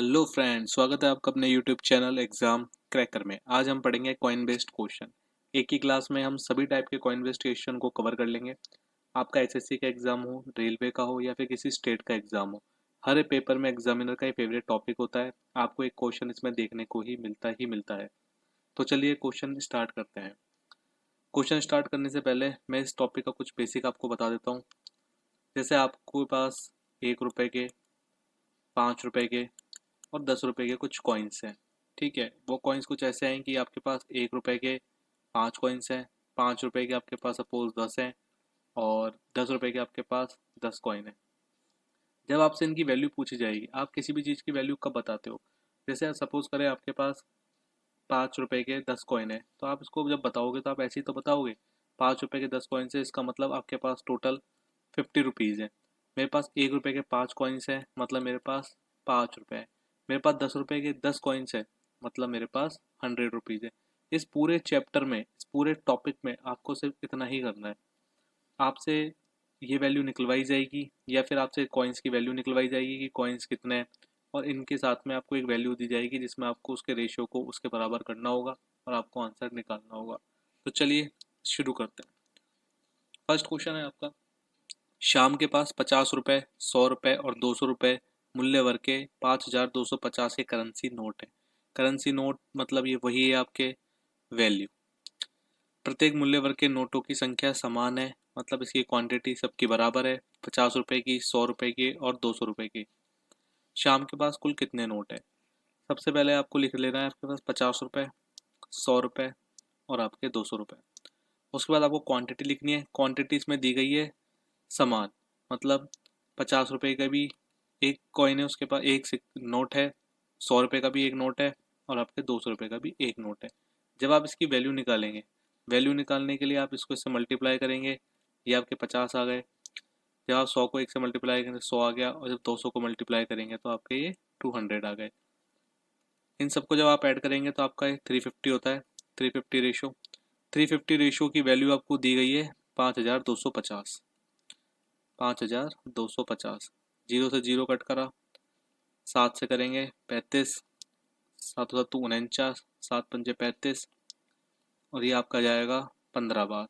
Hello friend, स्वागत है आपका अपने यूट्यूब चैनल एग्जाम क्रैकर में। आज हम पढ़ेंगे कॉइन बेस्ड क्वेश्चन। एक ही क्लास में हम सभी टाइप के कॉइन बेस्ड क्वेश्चन को कवर कर लेंगे। आपका एसएससी का एग्जाम हो, रेलवे का हो या फिर किसी स्टेट का एग्जाम हो, हर एक पेपर में एग्जामिनर का ही फेवरेट टॉपिक होता है। आपको एक क्वेश्चन इसमें देखने को ही मिलता है। तो चलिए क्वेश्चन स्टार्ट करते हैं। क्वेश्चन स्टार्ट करने से पहले मैं इस टॉपिक का कुछ बेसिक आपको बता देता हूँ। जैसे आपके पास 1 रुपए के, 5 रुपए के और 10 रुपए के कुछ कॉइन्स हैं। ठीक है, वो कॉइन्स कुछ ऐसे हैं कि आपके पास 1 रुपए के 5 कॉइन्स हैं, 5 रुपए के आपके पास सपोज 10 हैं और 10 रुपए के आपके पास 10 कॉइन है। जब आपसे इनकी वैल्यू पूछी जाएगी, आप किसी भी चीज़ की वैल्यू कब बताते हो? जैसे सपोज करें आपके पास 5 रुपए के 10 कॉइन है, तो आप इसको जब बताओगे तो आप ऐसे ही तो बताओगे। 5 रुपए के 10 कॉइन से इसका मतलब आपके पास टोटल 50 रुपीज़ है। मेरे पास 1 रुपए के 5 कॉइन्स है, मतलब मेरे पास 5 रुपए है। मेरे पास 10 रुपए के 10 कॉइन्स है, मतलब मेरे पास 100 रुपीज़ है। इस पूरे चैप्टर में, इस पूरे टॉपिक में आपको सिर्फ इतना ही करना है। आपसे ये वैल्यू निकलवाई जाएगी या फिर आपसे कॉइन्स की वैल्यू निकलवाई जाएगी कि कॉइन्स कितने हैं, और इनके साथ में आपको एक वैल्यू दी जाएगी जिसमें आपको उसके रेशियो को उसके बराबर करना होगा और आपको आंसर निकालना होगा। तो चलिए शुरू करते हैं। फर्स्ट क्वेश्चन है आपका। श्याम के पास 50 रुपए, 100 रुपए और 200 रुपए मूल्य वर्ग के 5250 के करेंसी नोट है। करेंसी नोट मतलब ये वही है आपके वैल्यू। प्रत्येक मूल्य वर्ग के नोटों की संख्या समान है, मतलब इसकी क्वांटिटी सबकी बराबर है। 50 रुपए की, 100 रुपए की और 200 रुपए की। श्याम के पास कुल कितने नोट है? सबसे पहले आपको लिख लेना है आपके पास 50 रुपए, 100 रुपए और आपके 200 रुपए। उसके बाद आपको क्वांटिटी लिखनी है। क्वांटिटी इसमें दी गई है समान, मतलब 50 रुपए का भी एक कॉइन है, उसके पास एक नोट है, 100 रुपए का भी एक नोट है और आपके 200 रुपए का भी एक नोट है। जब आप इसकी वैल्यू निकालेंगे, वैल्यू निकालने के लिए आप इसको इससे मल्टीप्लाई करेंगे, ये आपके 50 आ गए। जब आप 100 को 1 से मल्टीप्लाई करेंगे 100 आ गया, और जब 200 को मल्टीप्लाई करेंगे तो आपके ये 200 आ गए। इन सबको जब आप ऐड करेंगे तो आपका 350 होता है। 350 की वैल्यू आपको दी गई है 5250। 5250। जीरो से जीरो कट करा, 7 से करेंगे 35, 7 7 49, 7 5 35 और ये आपका जाएगा 15 बार।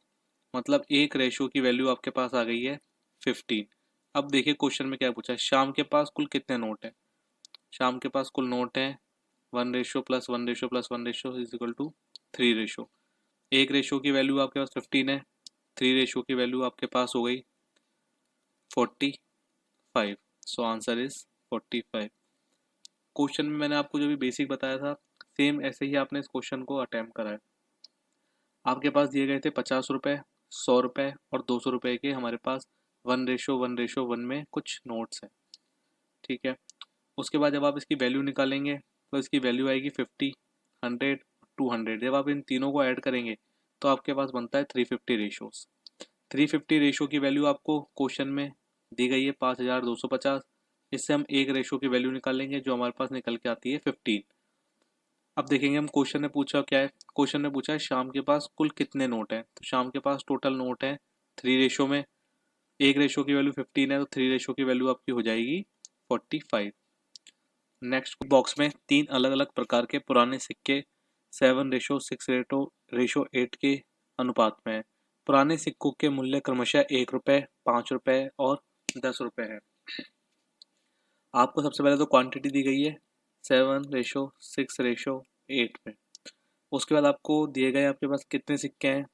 मतलब एक रेशो की वैल्यू आपके पास आ गई है 15। अब देखिए क्वेश्चन में क्या पूछा है। शाम के पास कुल कितने नोट है? शाम के पास कुल नोट है 1 ratio plus 1 ratio plus 1 ratio is equal to 3 ratio. एक रेशो की वैल्यू आपके पास 15 है, 3 रेशो की वैल्यू आपके पास हो गई 45। So answer is 45। क्वेश्चन में मैंने आपको जो भी बेसिक बताया था, सेम ऐसे ही आपने इस क्वेश्चन को अटेम्प्ट करा है। आपके पास दिए गए थे 50 रुपए, 100 रुपए और 200 रुपए के हमारे पास 1:1:1 में कुछ नोट्स हैं। ठीक है, उसके बाद जब आप इसकी वैल्यू निकालेंगे तो इसकी वैल्यू आएगी 50, 100, 200। जब आप इन तीनों को ऐड करेंगे तो आपके पास बनता है 350 रेशोज। 350 रेशो की वैल्यू आपको क्वेश्चन में दी गई है 5250। इससे हम एक रेशो की वैल्यू निकालेंगे जो हमारे पास निकल के आती है 15। अब देखेंगे हम क्वेश्चन ने पूछा क्या है। क्वेश्चन ने पूछा है शाम के पास कुल कितने नोट हैं। तो शाम के पास टोटल नोट है 3 रेशो में। एक रेशो की वैल्यू 15 है तो 3 रेशो की वैल्यू आपकी हो जाएगी 45। नेक्स्ट बॉक्स में 3 अलग अलग प्रकार के पुराने सिक्के 7:6:8 के अनुपात में है। पुराने सिक्कों के मूल्य क्रमशः 1 रुपए, 5 रुपए और 10 रुपए है। आपको सबसे पहले तो क्वांटिटी दी गई है 7:6:8 में। उसके बाद आपको दिए गए आपके पास कितने सिक्के हैं।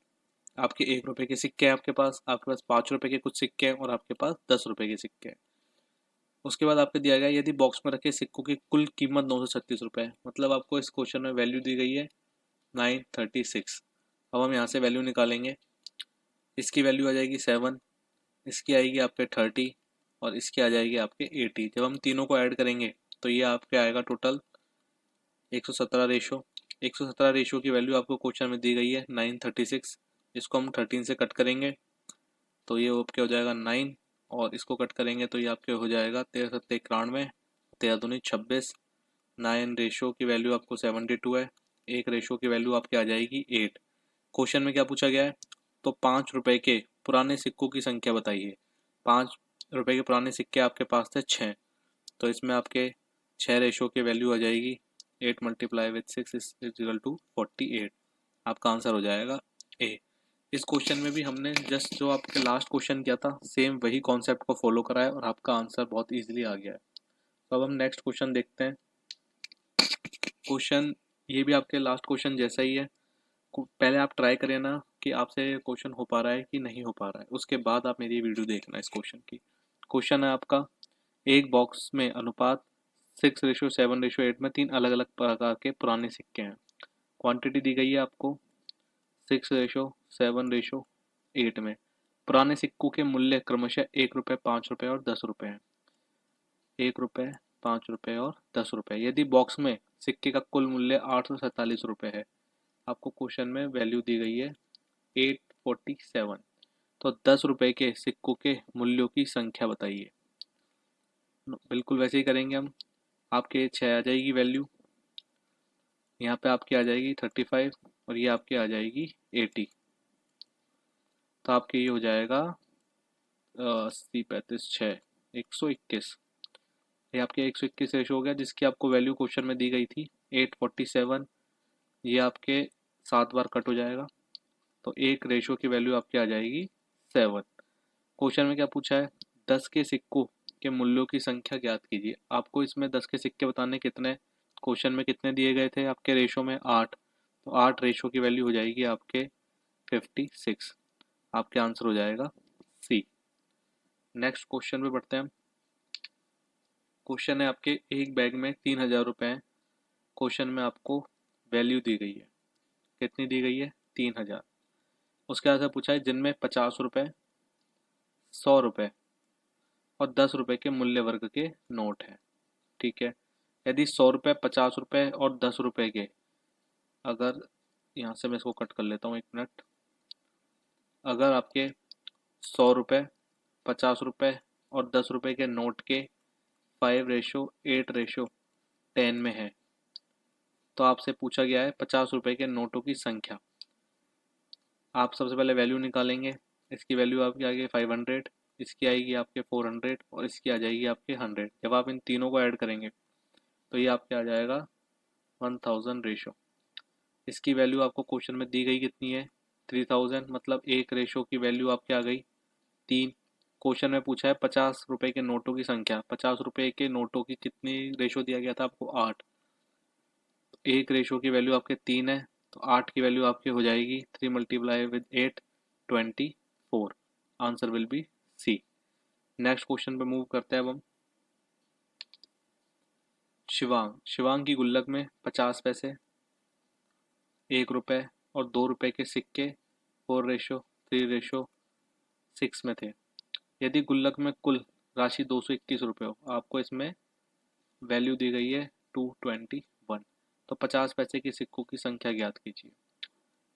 आपके 1 रुपए के सिक्के हैं, आपके पास 5 रुपए के कुछ सिक्के हैं और आपके पास 10 रुपए के सिक्के हैं। उसके बाद आपको दिया गया यदि बॉक्स में रखे सिक्कों की कुल कीमत 936 रुपए है। मतलब आपको इस क्वेश्चन में वैल्यू दी गई है 936। अब हम यहाँ से वैल्यू निकालेंगे। इसकी वैल्यू आ जाएगी 7, इसकी आएगी आपके 30 और इसकी आ जाएगी आपके 80। जब हम तीनों को ऐड करेंगे तो ये आपके आएगा टोटल 117 रेशो। 117 रेशो की वैल्यू आपको क्वेश्चन में दी गई है 936। इसको हम 13 से कट करेंगे तो ये आपके हो जाएगा 9, और इसको कट करेंगे तो ये आपके हो जाएगा 13 7 91, 13 दूनी 26। 9 रेशो की वैल्यू आपको 72 है। एक रेशो की वैल्यू आपकी आ जाएगी 8। क्वेश्चन में क्या पूछा गया है? तो 5 रुपए के पुराने सिक्कों की संख्या बताइए। 5 रुपए के पुराने सिक्के आपके पास थे 6, तो इसमें आपके 6 रेशो की वैल्यू आ जाएगी 8 multiply with 6 is equal to 48। आपका आंसर हो जाएगा ए। इस क्वेश्चन में भी हमने जस्ट जो आपके लास्ट क्वेश्चन किया था सेम वही कॉन्सेप्ट को फॉलो करा है और आपका आंसर बहुत इजीली आ गया है। तो अब हम नेक्स्ट क्वेश्चन देखते हैं। क्वेश्चन ये भी आपके लास्ट क्वेश्चन जैसा ही है। पहले आप ट्राई करें ना कि आपसे क्वेश्चन हो पा रहा है कि नहीं हो पा रहा है, उसके बाद आप मेरी वीडियो देखना इस क्वेश्चन की। क्वेश्चन है आपका, एक बॉक्स में अनुपात 6:7:8 में 3 अलग अलग प्रकार के पुराने सिक्के हैं। क्वांटिटी दी गई है आपको 6:7:8 में। पुराने सिक्कों के मूल्य क्रमशः 1 रुपये, 5 रुपये और 10 रुपये हैं। 1 रुपये, 5 रुपये और 10 रुपये। यदि बॉक्स में सिक्के का कुल मूल्य 847 रुपये है। आपको क्वेश्चन में वैल्यू दी गई है 847। तो 10 रुपये के सिक्कों के मूल्यों की संख्या बताइए। बिल्कुल वैसे ही करेंगे हम। आपके 6 आ जाएगी वैल्यू, यहाँ पे आपकी आ जाएगी 35 और ये आपकी आ जाएगी 80। तो आपके ये हो जाएगा 80, 35, 6, 121। ये आपके 121 रेशो हो गया, जिसकी आपको वैल्यू क्वेश्चन में दी गई थी 847। ये आपके 7 बार कट हो जाएगा, तो एक रेशो की वैल्यू आपकी आ जाएगी 7। क्वेश्चन में क्या पूछा है, 10 के सिक्कों के मूल्यों की संख्या ज्ञात कीजिए। आपको इसमें 10 के सिक्के बताने कितने, क्वेश्चन में कितने दिए गए थे आपके रेशो में 8, तो 8 रेशो की वैल्यू हो जाएगी आपके 56। आपके आंसर हो जाएगा सी। नेक्स्ट क्वेश्चन पे बढ़ते हैं हम। क्वेश्चन है आपके, एक बैग में 3000 रुपये हैं। क्वेश्चन में आपको वैल्यू दी गई है, कितनी दी गई है 3000। उसके बाद से पूछा है जिनमें 50 रुपये, 100 रुपये और 10 रुपये के मूल्य वर्ग के नोट हैं। ठीक है, यदि 100 रुपये, 50 रुपये और 10 रुपये के, अगर यहाँ से मैं इसको कट कर लेता हूँ 1 मिनट। अगर आपके 100 रुपये, 50 रुपये और 10 रुपये के नोट के 5:8:10 में है, तो आपसे पूछा गया है 50 रुपये के नोटों की संख्या। आप सबसे पहले वैल्यू निकालेंगे। इसकी वैल्यू आपकी आएगी 500, इसकी आएगी आपके 400 और इसकी आ जाएगी आपके 100। जब आप इन तीनों को ऐड करेंगे तो ये आपके आ जाएगा 1000 रेशो। इसकी वैल्यू आपको क्वेश्चन में दी गई कितनी है 3000, मतलब एक रेशो की वैल्यू आपके आ गई 3। क्वेश्चन में पूछा है 50 रुपये के नोटों की संख्या। 50 रुपये के नोटों की कितनी रेशो दिया गया था आपको 8। एक रेशो की वैल्यू आपके 3 है, तो 8 की वैल्यू आपकी हो जाएगी 3 multiply with 8, 24। Answer will be C. Next question पे मूव करते हैं अब हम। शिवांग की गुल्लक में 50 पैसे, 1 रुपये और 2 रुपये के सिक्के 4:3:6 में थे। यदि गुल्लक में कुल राशि 221 रुपये हो, आपको इसमें वैल्यू दी गई है 221। तो 50 पैसे के सिक्कों की संख्या ज्ञात कीजिए।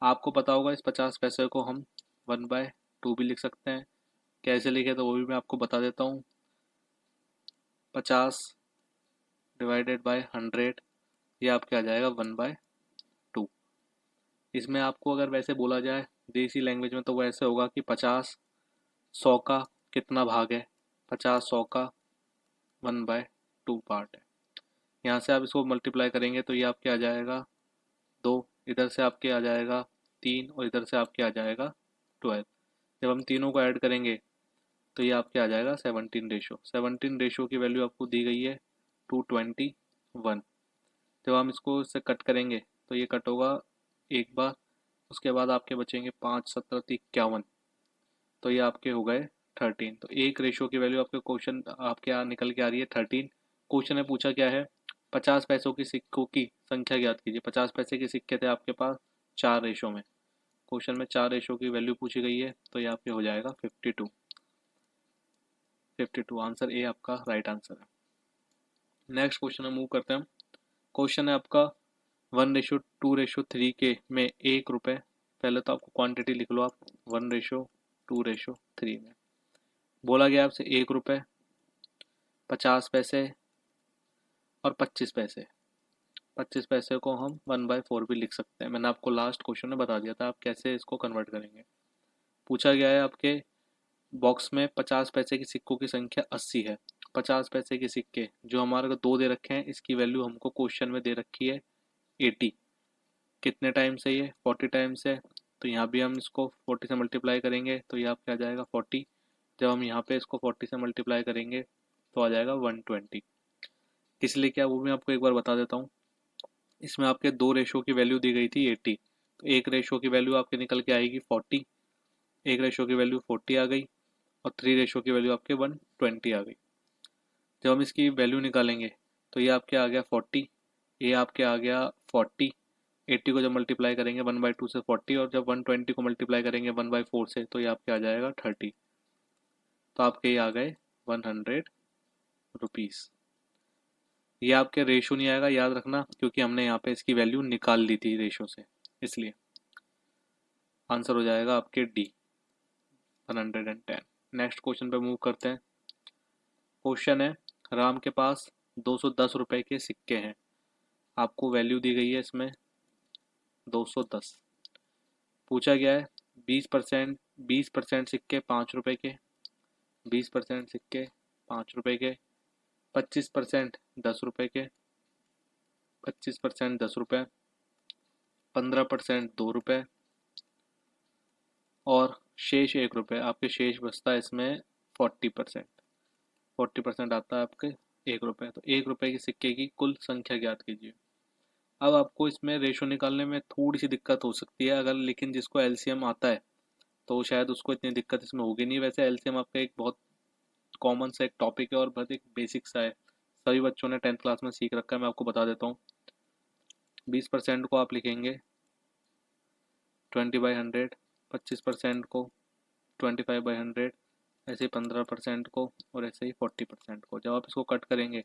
आपको पता होगा इस 50 पैसे को हम 1/2 भी लिख सकते हैं। कैसे लिखे तो वो भी मैं आपको बता देता हूँ। 50 डिवाइडेड बाय 100, ये आपके आ जाएगा 1/2। इसमें आपको अगर वैसे बोला जाए देसी लैंग्वेज में तो वो ऐसे होगा कि 50 100 का कितना भाग है, 50 100 का 1/2 पार्ट है। यहाँ से आप इसको मल्टीप्लाई करेंगे तो ये आपके आ जाएगा 2, इधर से आपके आ जाएगा 3 और इधर से आपके आ जाएगा 12। जब हम तीनों को ऐड करेंगे तो ये आपके आ जाएगा 17 रेशो। 17 रेशो की वैल्यू आपको दी गई है 221। जब हम इसको इससे कट करेंगे तो ये कट होगा एक बार, उसके बाद आपके बचेंगे 5, 17, 51। तो ये आपके हो गए 13। तो एक रेशो की वैल्यू आपके क्वेश्चन आपके यहाँ निकल के आ रही है 13। क्वेश्चन में पूछा क्या है 50 पैसों की सिक्कों की संख्या ज्ञात कीजिए। 50 पैसे के सिक्के थे आपके पास 4 रेशो में। क्वेश्चन में 4 रेशो की वैल्यू पूछी गई है, तो ये आपके हो जाएगा 52। 52 आंसर ए आपका राइट आंसर है। नेक्स्ट क्वेश्चन में मूव करते हैं हम। क्वेश्चन है आपका 1:2:3 के में 1 रुपये। पहले तो आपको क्वांटिटी लिख लो आप 1:2:3 में। बोला गया आपसे 1 रुपये, 50 पैसे और 25 पैसे। 25 पैसे को हम 1/4 भी लिख सकते हैं। मैंने आपको लास्ट क्वेश्चन में बता दिया था आप कैसे इसको कन्वर्ट करेंगे। पूछा गया है आपके बॉक्स में 50 पैसे की सिक्कों की संख्या 80 है। 50 पैसे के सिक्के जो हमारे को 2 दे रखे हैं, इसकी वैल्यू हमको क्वेश्चन में दे रखी है 80। कितने टाइम से ये 40 टाइम्स है, तो यहाँ भी हम इसको 40 से मल्टीप्लाई करेंगे तो ये आपका आ जाएगा 40। जब हम यहाँ पे इसको 40 से मल्टीप्लाई करेंगे तो आ जाएगा 120। किस लिए क्या वो भी आपको एक बार बता देता हूँ। इसमें आपके 2 रेशो की वैल्यू दी गई थी 80, तो एक रेशो की वैल्यू आपके निकल के आएगी 40, एक रेशो की वैल्यू 40 आ गई, और 3 रेशो की वैल्यू आपके 120 आ गई। जब हम इसकी वैल्यू निकालेंगे तो ये आपके आ गया 40, ये आपके आ गया 40। 80 को जब मल्टीप्लाई करेंगे 1/2 से 40, और जब 120 को मल्टीप्लाई करेंगे 1/4 से तो ये आपके आ जाएगा 30। तो आपके ये आ गए 100 रुपीज़। ये आपके रेशो नहीं आएगा, याद रखना, क्योंकि हमने यहाँ पे इसकी वैल्यू निकाल ली थी रेशो से, इसलिए आंसर हो जाएगा आपके डी 110। नेक्स्ट क्वेश्चन पे मूव करते हैं। क्वेश्चन है, राम के पास 210 रुपए के सिक्के हैं। आपको वैल्यू दी गई है इसमें 210। पूछा गया है 20% सिक्के 5 रुपए के, 20% सिक्के 5 रुपए के, 25% 10 रुपए के, 25% 10 रुपए, 15% 2 रुपए, और शेष 1 रुपए। आपके शेष बचता है इसमें 40%। 40% आता है आपके 1 रुपए। तो 1 रुपए के सिक्के की कुल संख्या ज्ञात कीजिए। अब आपको इसमें रेशो निकालने में थोड़ी सी दिक्कत हो सकती है अगर, लेकिन जिसको एलसीएम आता है तो शायद उसको इतनी दिक्कत इसमें होगी नहीं। वैसे एलसीएम आपका एक बहुत कॉमन सा एक टॉपिक है और बहुत एक बेसिक सा है, सभी बच्चों ने 10th क्लास में सीख रखा है। मैं आपको बता देता हूँ। 20% को आप लिखेंगे 20/100, 25% को 25/100, ऐसे ही 15% को, और ऐसे ही 40% को। जब आप इसको कट करेंगे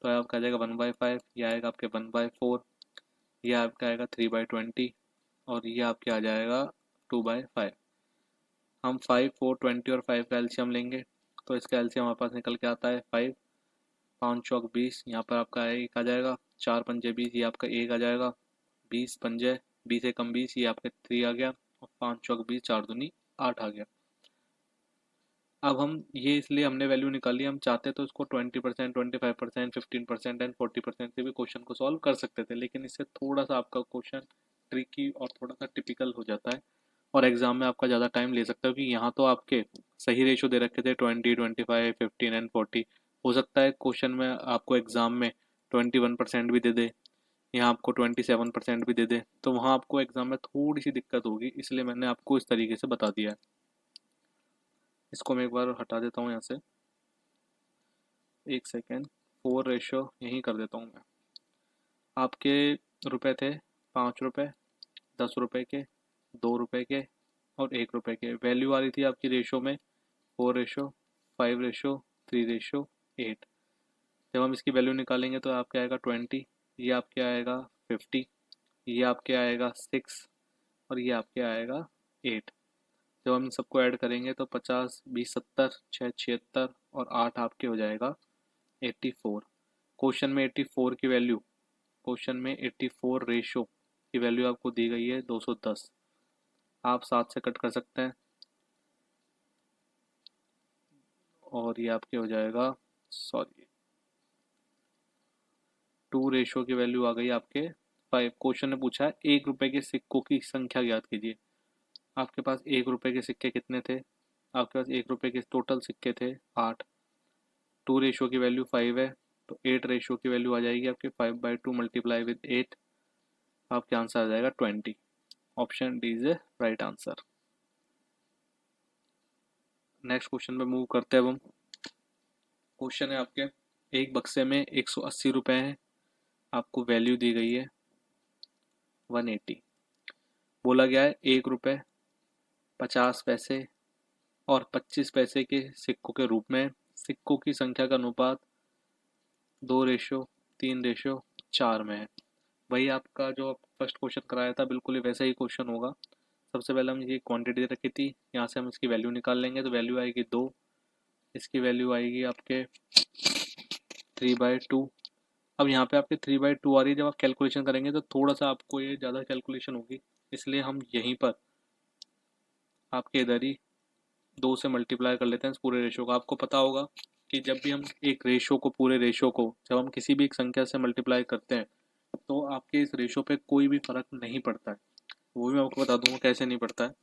तो आपका आ जाएगा 1/5, ये आएगा आपके 1/4, ये आपका आएगा 3/20, और ये आपके आ जाएगा 2/5। हम 5, 4, 20 और 5 का एलसीएम लेंगे तो इसका एलसीएम हमारे पास निकल के आता है 5। 5 चौक 20, यहाँ पर आपका एक आ जाएगा, 4 पंजे 20, ये आपका एक आ जाएगा, 20 पंजे 20 एकम 20, ये आपका 3 आ गया, और 5 चौक 20, 4 दूनी 8 आ गया। अब हम ये इसलिए हमने वैल्यू निकाली, हम चाहते तो इसको 20%, 25%, 15% एंड 40% से भी क्वेश्चन को सॉल्व कर सकते थे, लेकिन इससे थोड़ा सा आपका क्वेश्चन ट्रिकी और थोड़ा सा टिपिकल हो जाता है, और एग्जाम में आपका ज़्यादा टाइम ले सकता है, क्योंकि यहाँ तो आपके सही रेशो दे रखे थे 20, 25, 15 एंड 40। हो सकता है क्वेश्चन में आपको एग्जाम में 21% भी दे दे, यहाँ आपको 27% भी दे दे, तो वहाँ आपको एग्जाम में थोड़ी सी दिक्कत होगी, इसलिए मैंने आपको इस तरीके से बता दिया है। इसको मैं एक बार हटा देता हूँ यहाँ से, एक सेकेंड। 4 रेशो यहीं कर देता हूँ मैं। आपके रुपए थे 5 रुपए, 10 रुपए के, 2 रुपए के, और 1 रुपए के। वैल्यू आ रही थी आपकी रेशो में 4 रेशो, 5 रेशो, 3 रेशो 8। जब हम इसकी वैल्यू निकालेंगे तो आपके आएगा 20, ये आपके आएगा 50, ये आपके आएगा 6, और ये आपके आएगा 8। जब हम इन सबको ऐड करेंगे तो 50, 20, 70, 6, 76, और 8 आपके हो जाएगा 84। क्वेश्चन में 84 की वैल्यू, क्वेश्चन में 84 रेशो की वैल्यू आपको दी गई है 210। आप 7 से कट कर सकते हैं, और ये आपके हो जाएगा, सॉरी, 2 रेशो की वैल्यू आ गई आपके 5। क्वेश्चन ने पूछा है 1 रुपए के सिक्कों की संख्या ज्ञात कीजिए। आपके पास 1 रुपए के सिक्के कितने थे? आपके पास 1 रुपए के टोटल सिक्के थे 8। 2 रेशो की वैल्यू 5 है, तो 8 रेशो की वैल्यू आ जाएगी आपके 5/2 मल्टीप्लाई विद 8। आपके आंसर आ जाएगा 20। Option D is a right answer. Next question पे मूव करते हैं अब हम। क्वेश्चन है आपके, एक बक्से में 180 रुपए हैं, आपको वैल्यू दी गई है 180। बोला गया है 1 रुपए, 50 पैसे और 25 पैसे के सिक्कों के रूप में सिक्कों की संख्या का अनुपात 2:3:4 में है। वही आपका जो फर्स्ट क्वेश्चन कराया था बिल्कुल ही वैसा ही क्वेश्चन होगा। सबसे पहले हम ये क्वांटिटी रखी थी, यहाँ से हम इसकी वैल्यू निकाल लेंगे, तो वैल्यू आएगी 2, इसकी वैल्यू आएगी आपके 3/2। अब यहाँ पे आपके 3/2 आ रही है, जब आप कैलकुलेशन करेंगे तो थोड़ा सा आपको ये ज़्यादा कैलकुलेशन होगी, इसलिए हम यहीं पर आपके इधर ही 2 से मल्टीप्लाई कर लेते हैं इस पूरे रेशो का। आपको पता होगा कि जब भी हम एक रेशो को, पूरे रेशो को जब हम किसी भी एक संख्या से मल्टीप्लाई करते हैं तो आपके इस रेशो पे कोई भी फर्क नहीं पड़ता है। वो भी मैं आपको बता दूंगा कैसे नहीं पड़ता है।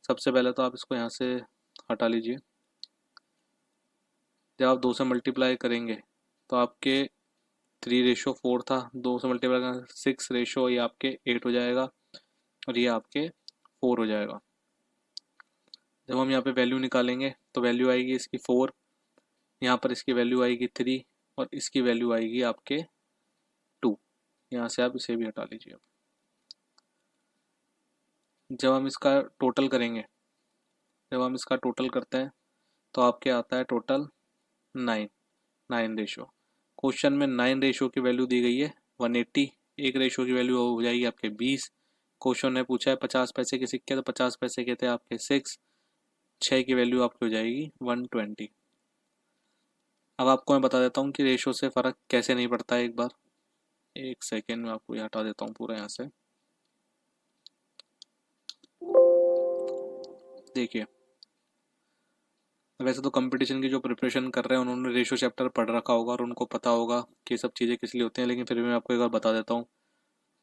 सबसे पहले तो आप इसको यहाँ से हटा लीजिए। जब आप 2 से मल्टीप्लाई करेंगे तो आपके 3:4 था, 2 से मल्टीप्लाई करेंगे 6 रेशो, ये आपके 8 हो जाएगा और ये आपके 4 हो जाएगा। जब हम यहाँ पे वैल्यू निकालेंगे तो वैल्यू आएगी इसकी 4, यहाँ पर इसकी वैल्यू आएगी 3 और इसकी वैल्यू आएगी आपके 2। यहाँ से आप इसे भी हटा लीजिए। जब हम इसका टोटल करेंगे, जब हम इसका टोटल करते हैं तो आपके आता है टोटल 9 रेशो। क्वेश्चन में 9 रेशो की वैल्यू दी गई है 180, एक रेशो की वैल्यू हो जाएगी आपके 20। क्वेश्चन ने पूछा है 50 पैसे के सिक्के, तो 50 पैसे के थे आपके 6 की वैल्यू आपकी हो जाएगी 120। अब आपको मैं बता देता हूँ कि रेशो से फ़र्क कैसे नहीं पड़ता है। एक बार 1 सेकेंड में आपको ये हटा देता हूँ पूरा यहाँ से। देखिए, वैसे तो कंपटीशन की जो प्रिपरेशन कर रहे हैं उन्होंने रेशो चैप्टर पढ़ रखा होगा और उनको पता होगा कि सब चीज़ें किस लिए होती हैं, लेकिन फिर भी मैं आपको एक बार बता देता हूँ।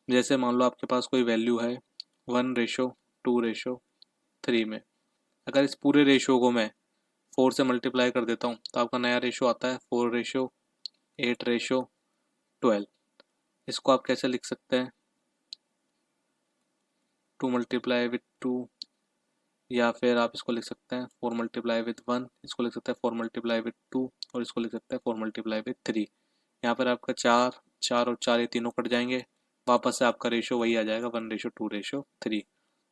जैसे मान लो आपके पास कोई वैल्यू है 1:2:3 में, अगर इस पूरे रेशो को मैं 4 से मल्टीप्लाई कर देता हूँ तो आपका नया रेशो आता है 4:8:12। इसको आप कैसे लिख सकते हैं, 2 मल्टीप्लाई विथ 2, या फिर आप इसको लिख सकते हैं 4 मल्टीप्लाई विथ 1, इसको लिख सकते हैं 4 मल्टीप्लाई विथ 2 और इसको लिख सकते हैं 4 मल्टीप्लाई विथ 3। यहाँ पर आपका 4 और 4 ये तीनों कट जाएंगे, वापस से आपका रेशो वही आ जाएगा 1:2:3।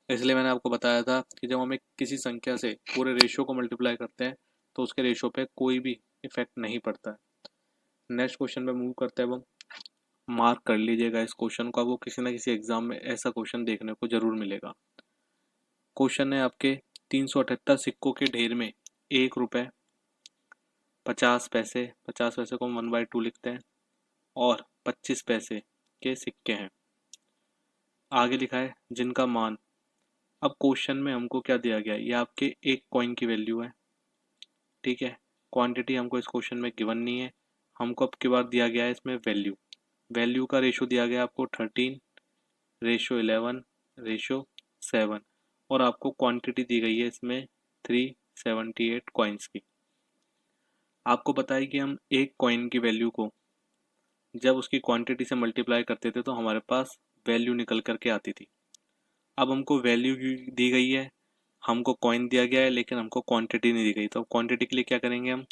इसलिए मैंने आपको बताया था कि जब हम एक किसी संख्या से पूरे रेशो को मल्टीप्लाई करते हैं तो उसके रेशो पे कोई भी इफेक्ट नहीं पड़ता है। नेक्स्ट क्वेश्चन पे मूव करते हैं। अब मार्क कर लीजिएगा इस क्वेश्चन को, आपको किसी ना किसी एग्जाम में ऐसा क्वेश्चन देखने को जरूर मिलेगा। क्वेश्चन है आपके 378 सिक्कों के ढेर में 1 रुपये 50 पैसे, 50 पैसे को हम 1/2 लिखते हैं, और 25 पैसे के सिक्के हैं। आगे लिखा है जिनका मान, अब क्वेश्चन में हमको क्या दिया गया है, ये आपके एक कॉइन की वैल्यू है, ठीक है। क्वांटिटी हमको इस क्वेश्चन में गिवन नहीं है, हमको अब की बार दिया गया है इसमें वैल्यू। वैल्यू का रेशो दिया गया आपको 13:11:7, और आपको क्वांटिटी दी गई है इसमें 378 कॉइन्स की। आपको पता है कि हम एक कॉइन की वैल्यू को जब उसकी क्वांटिटी से मल्टीप्लाई करते थे तो हमारे पास वैल्यू निकल करके आती थी। अब हमको वैल्यू दी गई है, हमको कॉइन दिया गया है, लेकिन हमको क्वांटिटी नहीं दी गई। तो क्वांटिटी के लिए क्या करेंगे, हम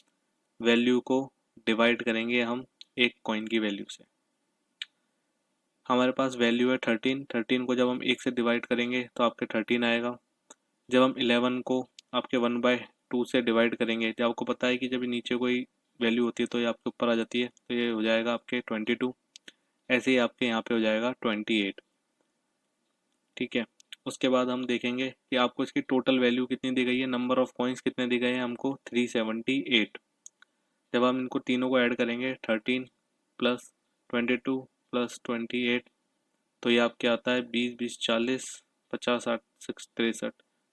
वैल्यू को डिवाइड करेंगे हम एक कॉइन की वैल्यू से। हमारे पास वैल्यू है 13 को जब हम 1 से डिवाइड करेंगे तो आपके 13 आएगा। जब हम 11 को आपके 1/2 से डिवाइड करेंगे, जब आपको पता है कि जब नीचे कोई वैल्यू होती है तो ये आपके ऊपर आ जाती है, तो ये हो जाएगा आपके 22। ऐसे ही आपके यहाँ पे हो जाएगा 28, ठीक है। उसके बाद हम देखेंगे कि आपको इसकी टोटल वैल्यू कितनी दी गई है, नंबर ऑफ कॉइन्स कितने दी गए हैं हमको 378। जब हम इनको तीनों को ऐड करेंगे 13 + 22 + 28, तो ये आपके आता है 20 20 40 50 60 63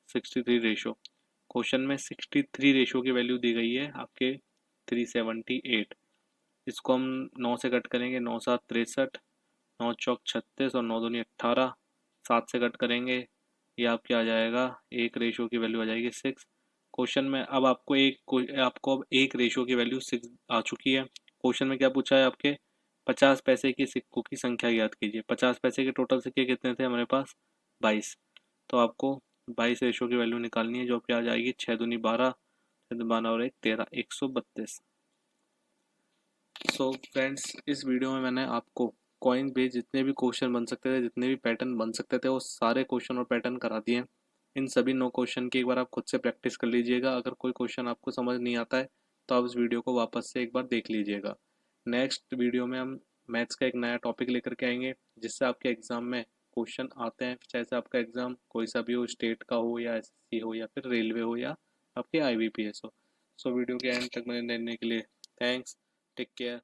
63 रेशो। क्वेश्चन में 63 रेशो की वैल्यू दी गई है आपके 378। इसको हम 9 से कट करेंगे, 9 7 63, 9 चौक 36 और 9 दूनी 18, 7 से कट करेंगे, ये आपके आ जाएगा एक रेशो की वैल्यू आ जाएगी 6। क्वेश्चन में अब आपको अब एक रेशो की वैल्यू 6 आ चुकी है। क्वेश्चन में क्या पूछा है, आपके 50 पैसे के सिक्कों की संख्या ज्ञात कीजिए। 50 पैसे के टोटल सिक्के कितने थे हमारे पास, 22। तो आपको 22 रेशो की वैल्यू निकालनी है, जो आपकी आ जाएगी 6 दूनी 12, 12 और 1 13, 132। सो फ्रेंड्स, इस वीडियो में मैंने आपको कॉइन बेस्ड जितने भी क्वेश्चन बन सकते थे, जितने भी पैटर्न बन सकते थे, वो सारे क्वेश्चन और पैटर्न करा दिए। इन सभी 9 क्वेश्चन की एक बार आप खुद से प्रैक्टिस कर लीजिएगा। अगर कोई क्वेश्चन आपको समझ नहीं आता है तो आप इस वीडियो को वापस से एक बार देख लीजिएगा। नेक्स्ट वीडियो में हम मैथ्स का एक नया टॉपिक लेकर के आएंगे, जिससे आपके एग्जाम में क्वेश्चन आते हैं, चाहे से आपका एग्जाम कोई सा भी हो, स्टेट का हो या एसएससी हो या फिर रेलवे हो या आपके आईबीपीएस हो। सो वीडियो के एंड तक बने रहने के लिए थैंक्स। Take care.